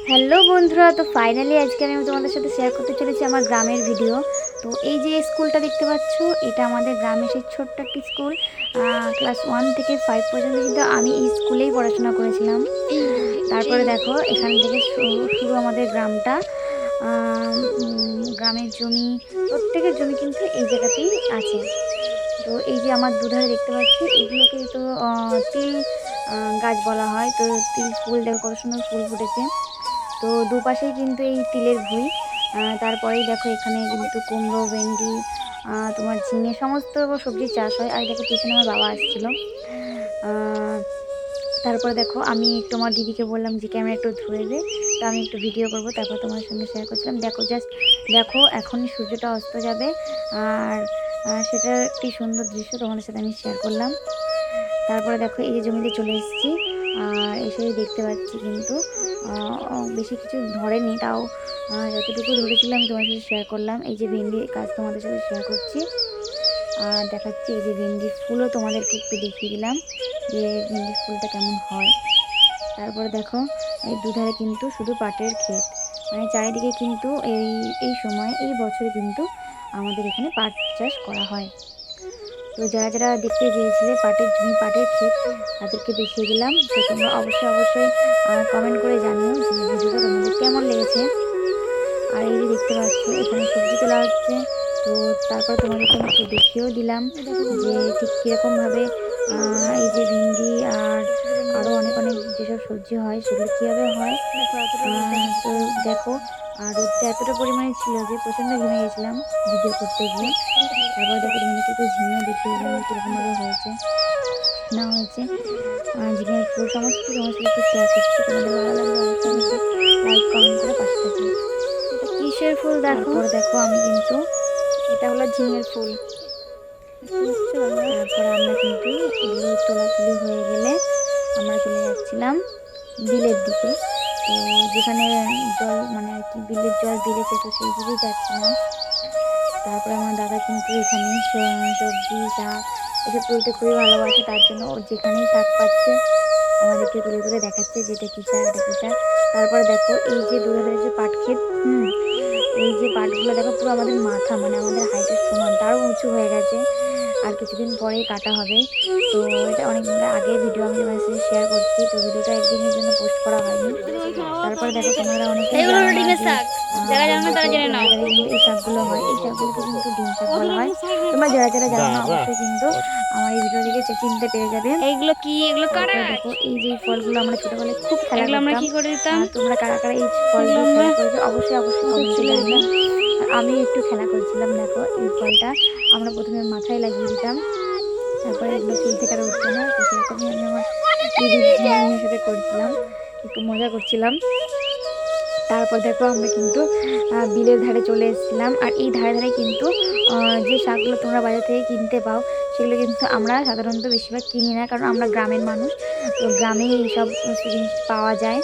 Hello বন্ধুরা, তো finally আজকে আমি তোমাদের সাথে শেয়ার করতে চলেছি আমার গ্রামের ভিডিও। তো এই যে স্কুলটা দেখতে পাচ্ছ, এটা আমাদের গ্রামের সেই ছোট্ট একটি স্কুল। ক্লাস 1 থেকে 5 পর্যন্ত কিন্তু আমি এই স্কুলেই পড়াশোনা করেছিলাম। তারপরে দেখো এখান থেকে শুরু আমাদের গ্রামটা। গ্রামের জমি, প্রত্যেকের জমি কিন্তু এই জায়গাতেই আছে। তো এই যে আমার দুধারে দেখতে পাচ্ছি, এগুলোকে তো তিল গাছ বলা হয়। তো তিল ফুল দেখো কত সুন্দর ফুল ফুটেছে। তো দুপাশেই কিন্তু এই তিলের ভুঁই। তারপরেই দেখো এখানে কিন্তু কুমড়ো, ভেন্ডি, তোমার ঝিঙে সমস্ত সবজির চাষ হয়। আর দেখো পিছনে আমার বাবা আসছিল। তারপরে দেখো আমি একটু আমার দিদিকে বললাম যে ক্যামেরা একটু ধরে দে, তো আমি একটু ভিডিও করব, তারপর তোমার সঙ্গে শেয়ার করছিলাম। দেখো জাস্ট দেখো এখনই সূর্যটা অস্ত যাবে, আর সেটার একটি সুন্দর দৃশ্য তোমাদের সাথে আমি শেয়ার করলাম। তারপরে দেখো এই যে জমিতে চলে এসেছি, আর এসে দেখতে পাচ্ছি কিন্তু বেশি কিছু ধরেনি, তাও যতটুকু ধরেছিল আমি তোমাদের সাথে শেয়ার করলাম। এই যে ভেন্ডির কাজ তোমাদের সাথে শেয়ার করছি, আর দেখাচ্ছি এই যে ভেন্ডির ফুলও তোমাদেরকে একটু দেখিয়ে দিলাম যে ভেন্ডির ফুলটা কেমন হয়। তারপরে দেখো এই দুধারে কিন্তু শুধু পাটের ক্ষেত, মানে চারিদিকে কিন্তু এই সময় এই বছরে কিন্তু আমাদের এখানে পাট চাষ করা হয়। তো যারা যারা দেখতে চেয়েছিলে পাটের জমি, পাটের ক্ষেত, তাদেরকে দেখিয়ে দিলাম। তো তোমরা অবশ্যই কমেন্ট করে জানিও যে ভিডিওটা তোমাদের কেমন লেগেছে। আর এই যে দেখতে পাচ্ছ এখানে সবজি তোলা হচ্ছে। তো তারপর তোমাদেরকে আমি একটু দেখিয়েও দিলাম যে ঠিক কীরকমভাবে এই যে ভিন্ডি আর আরও অনেক অনেক যেসব সবজি হয় সেগুলো কীভাবে হয়। তো দেখো, আর রোদটা এতটা পরিমাণে ছিল যে প্রচণ্ড ঘেমে গেছিলাম ভিডিও করতে গিয়ে। তারপর দেখো তোমাদেরকে একটু ঝিঙেও দেখিয়ে দিলাম কীরকমভাবে হয়েছে না হয়েছে। ঝিঙের ফুল সমস্ত তোমার সাথে একটু শেয়ার করছি। তোমাদের ভালো লাগলে অবশ্যই আমাকে লাইক কমেন্ট করে পাশে থাকবে। এটা কিসের ফুল দেখো? তারপর দেখো আমি কিন্তু এটা হলো ঝিঙের ফুল। তারপর আমরা কিন্তু এগুলো তোলাতুলি হয়ে গেলে আমরা চলে যাচ্ছিলাম বিলের দিকে। তো যেখানে জল মানে আর কি বিলের জল বেড়েছে, তো সেই দিকেই যাচ্ছিলাম। তারপরে আমার দাদা কিন্তু এখানে সবজি, শাক এসব তুলতে খুবই ভালোবাসে, তার জন্য ও যেখানেই শাক পাচ্ছে আমাদেরকে তুলে তুলে দেখাচ্ছে যে এটা কী শাক, এটা কী শাক। তারপরে দেখো এই যে দুধারে যে পাট ক্ষেত, এই যে পাটগুলো দেখো পুরো আমাদের মাথা, মানে আমাদের হাইটের সমান, তারও উঁচু হয়ে গেছে। আর কিছুদিন পরেই কাটা হবে। তো এটা অনেক আগে ভিডিও আমি তোমাদের সাথে শেয়ার করছি, তো ভিডিওটা একদিনের জন্য পোস্ট করা হয়নি। তারপরে দেখো তোমরা অনেকেই এগুলো জানো হলো না ডিমের যে শাক। যারা জানো না তারা দেশের জেনে নাও। ধারে ধারে কিন্তু এই শাকগুলো হয়, এই শাকগুলোকে কিন্তু ডিম শাক বলা হয়। তোমরা যারা যারা জানো না অবশ্যই কিন্তু আমার এই ভিডিও দেখে চিনতে পেরে যাবে। এইগুলো কি? এগুলো কারা তারপরে গাছ? দেখো এই যে ফলগুলো আমরা ছোটবেলায় খুব খেলা এগুলো আমরা করতাম। কি করে দিতাম? তোমরা কারা কারা এই ফল এগুলো দিয়ে আমরা খেলা করেছো অবশ্যই কমেন্টে ছিলে জানিও। দিতাম। আর আমি একটু খেলা করছিলাম, দেখো এই ফলটা আমরা প্রথমে মাথায় লাগিয়ে দিতাম, তারপরে এগুলো চুল থেকে আর উঠতো না। তো সেরকমই আমি আমার দিদির মেয়ের সাথে করছিলাম, একটু মজা করছিলাম। তারপর দেখো আমরা কিন্তু বিলের ধারে চলে এসেছিলাম। আর এই ধারে ধারে কিন্তু যে শাকগুলো তোমরা বাজার থেকে কিনতে পাও সেগুলো কিন্তু আমরা সাধারণত বেশিরভাগ কিনি না, কারণ আমরা গ্রামের মানুষ। তো গ্রামেই এইসব জিনিস পাওয়া যায়।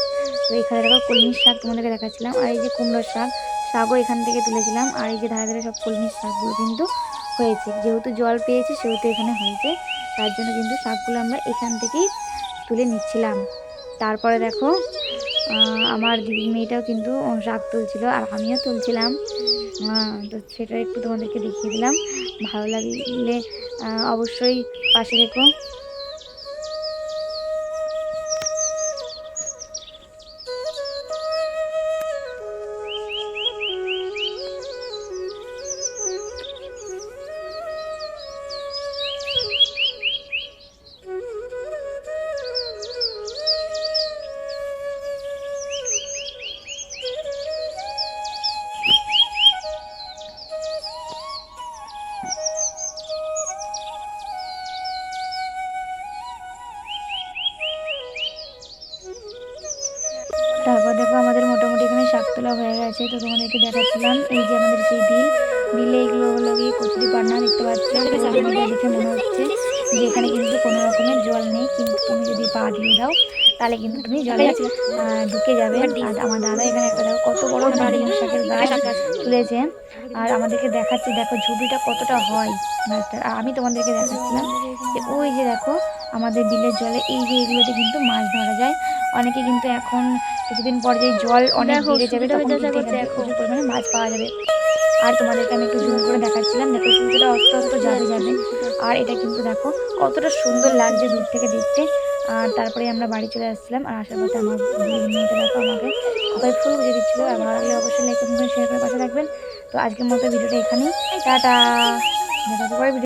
তো এখানে দেখো কলমির শাক তোমাদেরকে দেখাচ্ছিলাম, আর এই যে কুমড়োর শাকও এখান থেকে তুলেছিলাম। আর এই যে ধারে ধারে সব কলমির শাকগুলো কিন্তু হয়েছে, যেহেতু জল পেয়েছে সেহেতু এখানে হয়েছে, তার জন্য কিন্তু শাকগুলো আমরা এখান থেকেই তুলে নিচ্ছিলাম। তারপরে দেখো আমার দিদির মেয়েটাও কিন্তু শাক তুলছিল, আর আমিও তুলছিলাম। তো সেটা একটু তোমাদেরকে দেখিয়ে দিলাম। ভালো লাগলে অবশ্যই পাশে থেকো। তারপর দেখো আমাদের মোটামুটি এখানে শাক তোলা হয়ে গেছে। তো তোমাদেরকে দেখাচ্ছিলাম এই যে আমাদের সেই বিলে এগুলো হলো গিয়ে কচুরি পান্না দেখতে পাচ্ছ। তো এটা দেখে মনে হচ্ছে যে এখানে কিন্তু কোনো রকমের জল নেই, কিন্তু তুমি যদি পা দিয়ে দাও তাহলে কিন্তু তুমি জলে ঢুকে যাবে। আর আমার দাদা এখানে একটা দেখো কত বড় ডিম শাকের গাছ তুলেছে, আর আমাদেরকে দেখাচ্ছে দেখো ঝুড়িটা কতটা হয় গাছটার। আর আমি তোমাদেরকে দেখাচ্ছিলাম যে ওই যে দেখো আমাদের বিলের জলে এই যে এগুলোতে কিন্তু মাছ ধরা যায়। অনেকে কিন্তু এখন কিছুদিন পর যে জল অনেক দেখো বেড়ে যাবে সূর্যটা তখন চেষ্টা কিন্তু করছে, এখান থেকে দেখো প্রচুর পরিমাণে মাছ পাওয়া যাবে। আর তোমাদেরকে আমি একটু জুম করে দেখাচ্ছিলাম, দেখো সূর্যটা অস্ত অস্ত যাবে যাবে। আর এটা কিন্তু দেখো কতটা সুন্দর লাগছে দূর থেকে দেখতে। আর তারপরে আমরা বাড়ি চলে আসছিলাম, আর আসার পথে আমার দিদির মেয়েটা দেখো আমাকে খোপায় ফুল গুঁজে দিচ্ছিলো। আর ভালো লাগলে অবশ্যই লাইক কমেন্ট করে শেয়ার করে পাশে থাকবেন। তো আজকের মতো ভিডিওটা এখানেই, টাটা, দেখা হচ্ছে পরে ভিডিও।